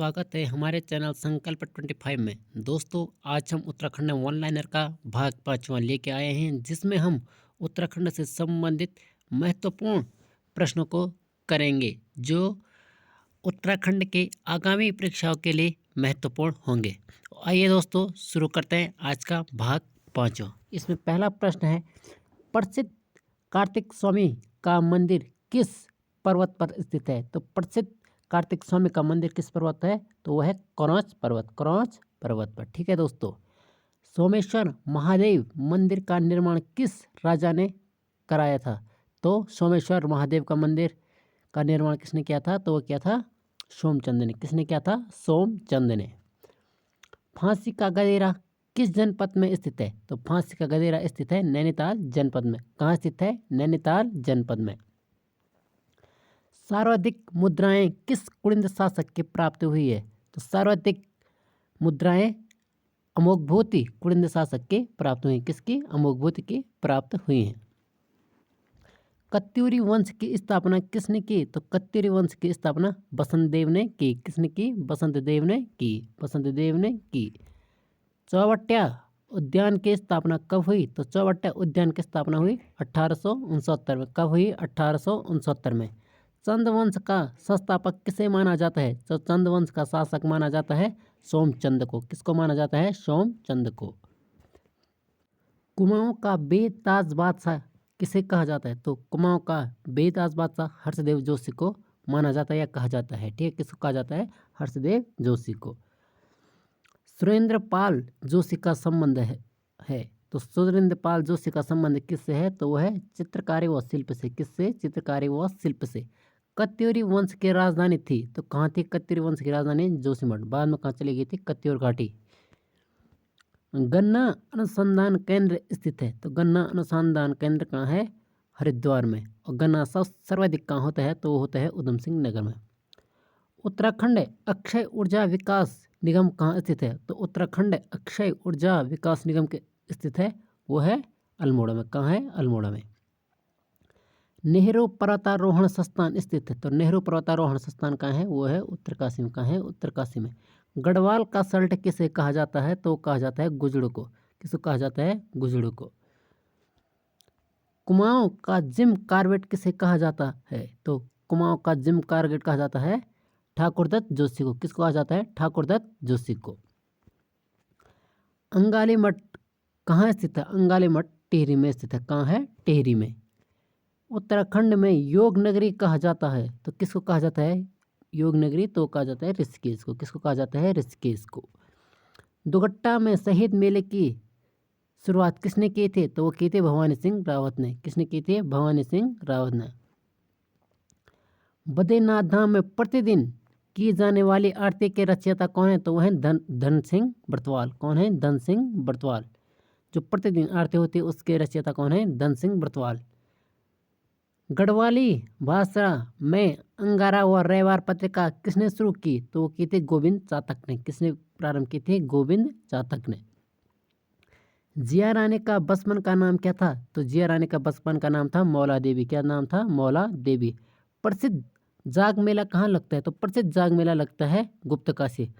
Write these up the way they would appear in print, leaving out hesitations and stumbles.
स्वागत है हमारे चैनल संकल्प 25 में। दोस्तों, आज हम उत्तराखंड वन लाइनर का भाग 5वां लेके आए हैं, जिसमें हम उत्तराखंड से संबंधित महत्वपूर्ण प्रश्नों को करेंगे जो उत्तराखंड के आगामी परीक्षाओं के लिए महत्वपूर्ण होंगे। आइए दोस्तों, शुरू करते हैं आज का भाग 5वां। इसमें पहला प्रश्न है, प्रसिद्ध कार्तिक स्वामी का मंदिर किस पर्वत पर स्थित है? तो प्रसिद्ध कार्तिक स्वामी का मंदिर किस पर्वत है? तो वह है क्रौच पर्वत पर। ठीक है दोस्तों। सोमेश्वर महादेव मंदिर का निर्माण किस राजा ने कराया था? तो सोमेश्वर महादेव का मंदिर का निर्माण किसने किया था? तो वो किया था सोमचंद ने। किसने किया था? सोमचंद ने। फांसी का गदेरा किस जनपद में स्थित है? तो फांसी का गदेरा स्थित है नैनीताल जनपद में। कहाँ स्थित है? नैनीताल जनपद में। सर्वाधिक मुद्राएं किस कुलिंद शासक के प्राप्त हुई है? तो सर्वाधिक मुद्राएं अमोघभूति कुलिंद शासक के प्राप्त हुई। किसकी? अमोघभूति की प्राप्त हुई हैं। कत्यूरी वंश की स्थापना किसने की? तो कत्यूरी वंश की स्थापना बसंत देव ने की। किसने की? बसंत देव ने की। बसंत देव ने की। चौबट्टा उद्यान की स्थापना कब हुई? तो चौबट्टा उद्यान की स्थापना हुई 1869 में। कब हुई? 1869 में। चंदवंश का संस्थापक किसे माना जाता है? तो चंदवंश का शासक माना जाता है सोमचंद को। किसको माना जाता है? सोमचंद को। कुमाऊं का बेताज बादशाह किसे कहा जाता है? तो कुमाऊं का बेताज बादशाह हर्षदेव जोशी को माना जाता है या कहा जाता है। ठीक है, किसको कहा जाता है? हर्षदेव जोशी को। सुरेंद्रपाल जोशी का संबंध है। तो सुरेंद्रपाल जोशी का संबंध किससे है? तो वह है चित्रकारी व शिल्प से। किससे? चित्रकारी व शिल्प से। कत्यूरी वंश की राजधानी थी तो कहाँ थी? कत्यूरी वंश की राजधानी जोशीमठ। बाद में कहाँ चली गई थी? कत्यूर घाटी। गन्ना अनुसंधान केंद्र स्थित है। तो गन्ना अनुसंधान केंद्र कहाँ है? हरिद्वार में। और गन्ना सर्वाधिक कहाँ होता है? तो वो होता है उधम सिंह नगर में। उत्तराखंड अक्षय ऊर्जा विकास निगम कहाँ स्थित है? तो उत्तराखंड अक्षय ऊर्जा विकास निगम के स्थित है वो है अल्मोड़ा में। कहाँ है? अल्मोड़ा में। नेहरू पर्वतारोहण संस्थान स्थित है। तो नेहरू पर्वतारोहण संस्थान कहाँ है? वो है उत्तरकाशी में। कहाँ है? उत्तरकाशी में। गढ़वाल का सल्ट किसे कहा जाता है? तो कहा जाता है गुजड़ू को। किसको कहा जाता है? गुजड़ू को। कुमाऊं का जिम कार्बेट किसे कहा जाता है? तो कुमाऊं का जिम कार्बेट कहा जाता है ठाकुरदत्त जोशी को। किसको कहा जाता है? ठाकुरदत्त जोशी को। अंगाली मठ कहाँ स्थित है? अंगाली मठ टिहरी में स्थित है। कहाँ है? टिहरी में। उत्तराखंड में योग नगरी कहा जाता है तो किसको कहा जाता है योग नगरी? तो कहा जाता है ऋषिकेश को। किसको कहा जाता है? ऋषिकेश को। दुगट्टा में शहीद मेले की शुरुआत किसने की थी? तो वो की थी भवानी सिंह रावत ने। किसने की थी? भवानी सिंह रावत ने। बद्रीनाथ धाम में प्रतिदिन की जाने वाली आरती के रचयिता कौन है? तो वह है धन सिंह बर्तवाल। कौन है? धन सिंह बर्तवाल। जो प्रतिदिन आरती होती है उसके रचयिता कौन है? धन सिंह बर्तवाल। गढ़वाली भाषा में अंगारा व रविवार पत्रिका किसने शुरू की? तो वो की थी गोविंद चातक ने। किसने प्रारंभ की थी? गोविंद चातक ने। जिया रानी का बचपन का नाम क्या था? तो जिया रानी का बचपन का नाम था मौला देवी। क्या नाम था? मौला देवी। प्रसिद्ध जाग मेला कहाँ लगता है? तो प्रसिद्ध जाग मेला लगता है गुप्तकाशी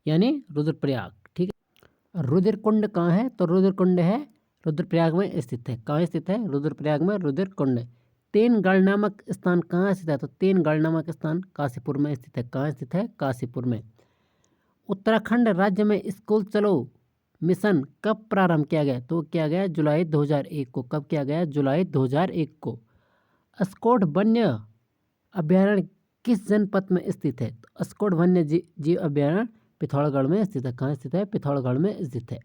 यानी रुद्रप्रयाग। ठीक है। रुद्रकुंड कहाँ है? तो रुद्रकुंड है रुद्रप्रयाग में स्थित है। कहाँ स्थित है? रुद्रप्रयाग में रुद्रकुंड। तेनगढ़ नामक स्थान कहाँ स्थित है? तो तेनगढ़ नामक स्थान काशीपुर में स्थित है। कहाँ स्थित है? काशीपुर में। उत्तराखंड राज्य में स्कूल चलो मिशन कब प्रारंभ किया गया? तो किया गया जुलाई 2001 को। कब किया गया? जुलाई 2001 को। अस्कोट वन्य अभ्यारण्य किस जनपद में स्थित है? तो अस्कोट वन्य जीव अभ्यारण्य पिथौरागढ़ में स्थित है। कहाँ स्थित है? पिथौरागढ़ में स्थित है।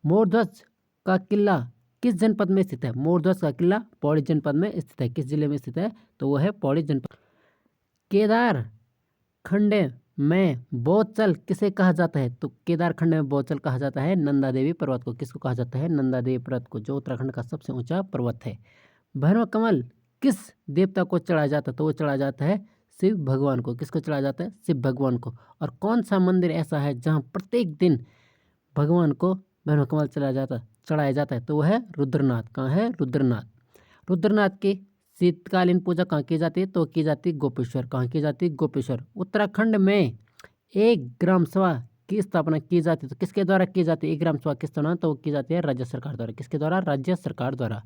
मोरध्वज का किला किस जनपद में स्थित है? मोरध्वज का किला पौड़ी जनपद में स्थित है। किस जिले में स्थित है? तो वो है पौड़ी जनपद। केदार खंड में बोचल किसे कहा जाता है? तो केदार खंड में बोचल कहा जाता है नंदा देवी पर्वत को। किसको कहा जाता है? नंदा देवी पर्वत को, जो उत्तराखंड का सबसे ऊंचा पर्वत है। भैरव कमल किस देवता को चढ़ाया जाता है? तो वो चढ़ाया जाता है शिव भगवान को। किसको चढ़ाया जाता है? शिव भगवान को। और कौन सा मंदिर ऐसा है जहाँ प्रत्येक दिन भगवान को भैरव कमल चढ़ाया जाता है? तो वह है रुद्रनाथ। कहाँ है? रुद्रनाथ। रुद्रनाथ की शीतकालीन पूजा कहाँ की जाती है? तो की जाती है गोपेश्वर। कहाँ की जाती है? गोपेश्वर। उत्तराखंड में एक ग्राम सभा की स्थापना की जाती है तो किसके द्वारा की जाती है? एक ग्राम सभा की स्थापना तो की जाती है राज्य सरकार द्वारा। किसके द्वारा? राज्य सरकार द्वारा।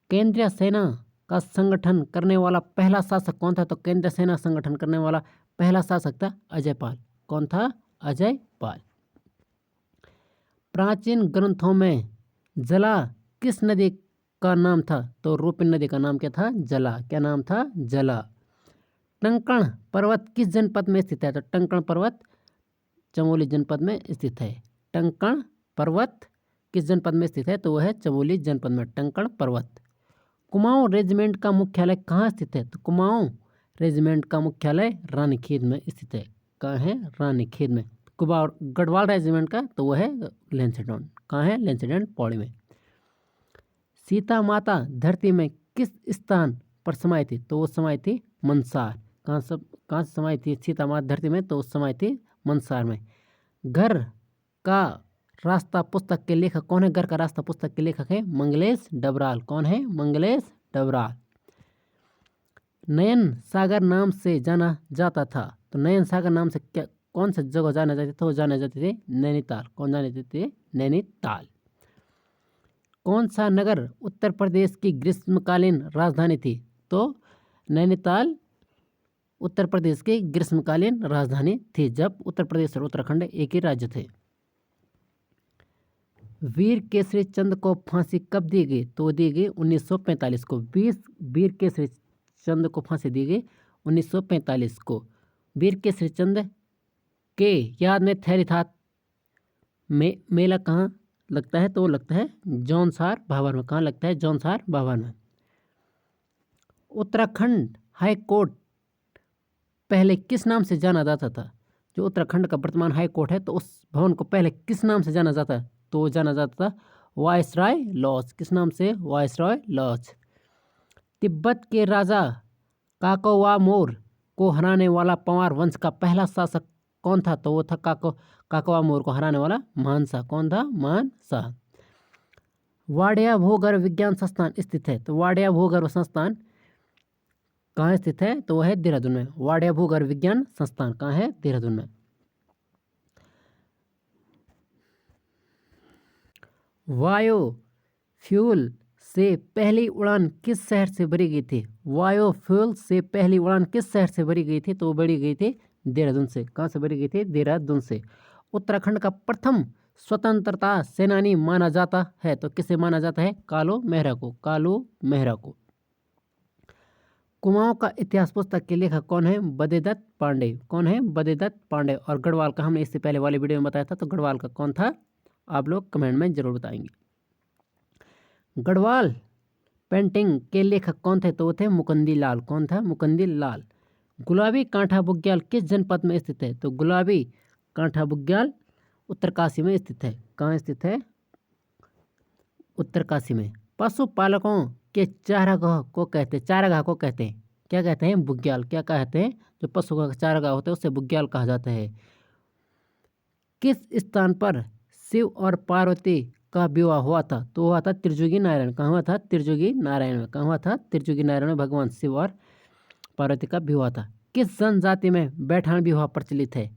केंद्रीय सेना का संगठन करने वाला पहला शासक कौन था? तो केंद्रीय सेना संगठन करने वाला पहला शासक था अजय पाल। कौन था? अजय पाल। प्राचीन ग्रंथों में जला किस नदी का नाम था? तो रूपिन नदी का नाम क्या था? जला। क्या नाम था? जला। टंकण पर्वत किस जनपद में स्थित है? तो टंकण पर्वत चमोली जनपद में स्थित है। टंकण पर्वत किस जनपद में स्थित है? तो वह है चमोली जनपद में टंकण पर्वत। कुमाऊं रेजिमेंट का मुख्यालय कहाँ स्थित है? तो कुमाऊं रेजिमेंट का मुख्यालय रानीखेत में स्थित है। कहाँ है? रानीखेत में। गढ़वाल रेजिमेंट का तो वह है लेंसडाउन। कहाँ है? लेंसडाउन पौड़ी में। सीता माता धरती में किस स्थान पर समाई थी? तो वो समाई थी मंसार। कहाँ से समाई थी सीता माता धरती में? तो उस समाई थी मंसार में। घर का रास्ता पुस्तक के लेखक कौन है? घर का रास्ता पुस्तक के लेखक है मंगलेश डबराल। कौन है? मंगलेश डबराल। नयन सागर नाम से जाना जाता था तो नयन सागर नाम से क्या कौन से जगह जाना जाते थे? वो जाने जाते थे नैनीताल। कौन जाने जाते थे? नैनीताल। कौन सा नगर उत्तर प्रदेश की ग्रीष्मकालीन राजधानी थी? तो नैनीताल उत्तर प्रदेश की ग्रीष्मकालीन राजधानी थी जब उत्तर प्रदेश और उत्तराखंड एक ही राज्य थे। वीर केसरी चंद को फांसी कब दी गई? तो दी गई 1945 को। वीर केसरी चंद को फांसी दी गई 1945 को। वीर केसरी चंद के याद में थेरीथाथ मेला कहाँ लगता है? तो लगता है जौनसार भाबर में। कहाँ लगता है? जौनसार भाबर में। उत्तराखंड हाई कोर्ट पहले किस नाम से जाना जाता था? जो उत्तराखंड का वर्तमान हाई कोर्ट है तो उस भवन को पहले किस नाम से जाना जाता है? तो जाना जाता था वायसराय लॉज। किस नाम से? Viceroy laws. तिब्बत के राजा काकवामोर को हराने वाला पंवार वंश का पहला शासक कौन था? तो वो था काकवामोर को हराने वाला मानसा। कौन था? मानसा। वाडिया भूगर्भ विज्ञान संस्थान स्थित है तो वाडिया भूगर्भ संस्थान कहाँ स्थित है? तो वह है देहरादून में। वाडिया भूगर्भ विज्ञान संस्थान कहाँ है? देहरादून में। बायोफ्यूल से पहली उड़ान किस शहर से भरी गई थी? बायोफ्यूल से पहली उड़ान किस शहर से भरी गई थी? तो भरी गई थी देहरादून से। कहाँ से भरी गई थी? देहरादून से। उत्तराखंड का प्रथम स्वतंत्रता सेनानी माना जाता है तो किसे माना जाता है? कालू मेहरा को। कालू मेहरा को। कुमाऊं का इतिहास पुस्तक के लेखक कौन है? बदेदत्त पांडे। कौन है? बदेदत्त पांडे। और गढ़वाल का हमने इससे पहले वाले वीडियो में बताया था तो गढ़वाल का कौन था? आप लोग कमेंट में जरूर बताएंगे। गढ़वाल पेंटिंग के लेखक कौन थे? तो वो थे मुकुंदी लाल। कौन था? मुकुंदी लाल। गुलाबी कांठा बुग्याल किस जनपद में स्थित है? तो गुलाबी कांठा बुग्याल उत्तरकाशी में स्थित है। कहाँ स्थित है? उत्तरकाशी में। पशुपालकों के चारागाह को कहते हैं? चारागाह को कहते हैं क्या कहते हैं? बुग्याल। क्या कहते हैं? जो पशु का चारागाह होता है उससे बुग्याल कहा जाता है। किस स्थान पर शिव और पार्वती का विवाह हुआ था? तो हुआ था त्रिजुगी नारायण। कहाँ हुआ था? त्रिजुगी नारायण में। कहाँ हुआ था? त्रिजुगी नारायण में भगवान शिव और पार्वती का विवाह था। किस जनजाति में बैठान विवाह प्रचलित है?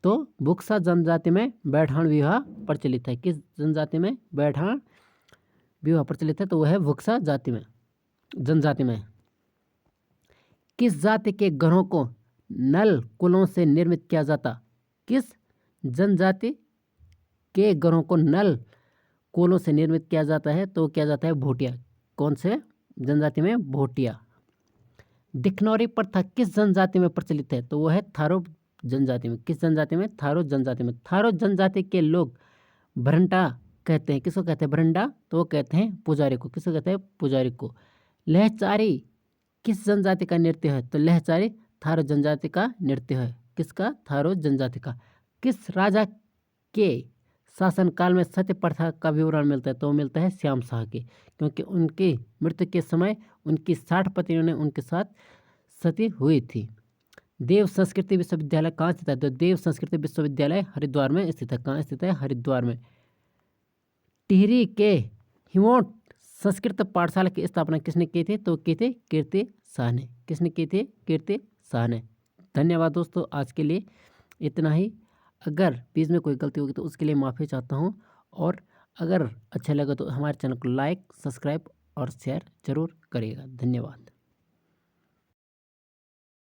तो बुक्सा जनजाति में बैठान विवाह प्रचलित है। किस जनजाति में बैठान विवाह प्रचलित है? तो वह है बुक्सा जाति में जनजाति में। किस जाति के घरों को नल कुलों से निर्मित किया जाता? किस जनजाति के घरों को नल कुलों से निर्मित किया जाता है? तो किया जाता है भोटिया। कौन से जनजाति में? भोटिया। दिखनौरी प्रथा किस जनजाति में प्रचलित है? तो वो है थारो जनजाति में। किस जनजाति में? थारो जनजाति में। थारो जनजाति के लोग भरंटा कहते हैं। किसको कहते हैं? भरंडा। तो वो कहते हैं पुजारी को। किसको कहते हैं? पुजारी को। लहचारी किस जनजाति का नृत्य है? तो लहचारी थारो जनजाति का नृत्य है। किसका? थारो जनजाति का। किस राजा के शासनकाल में सत्य प्रथा का विवरण मिलता है? तो मिलता है श्याम शाह के, क्योंकि उनकी मृत्यु के समय उनकी 60 पत्नियों ने उनके साथ सती हुई थी। देव संस्कृति विश्वविद्यालय कहाँ स्थित है? तो देव संस्कृति विश्वविद्यालय हरिद्वार में स्थित है। कहाँ स्थित है? हरिद्वार में। टिहरी के हिमोट संस्कृत पाठशाला की स्थापना किसने की थी? तो की थी कीर्ति शाह ने। किसने की थी? कीर्ति शाह ने। धन्यवाद दोस्तों, आज के लिए इतना ही। अगर बीच में कोई गलती होगी तो उसके लिए माफ़ी चाहता हूँ, और अगर अच्छा लगा तो हमारे चैनल को लाइक, सब्सक्राइब और शेयर ज़रूर करिएगा। धन्यवाद।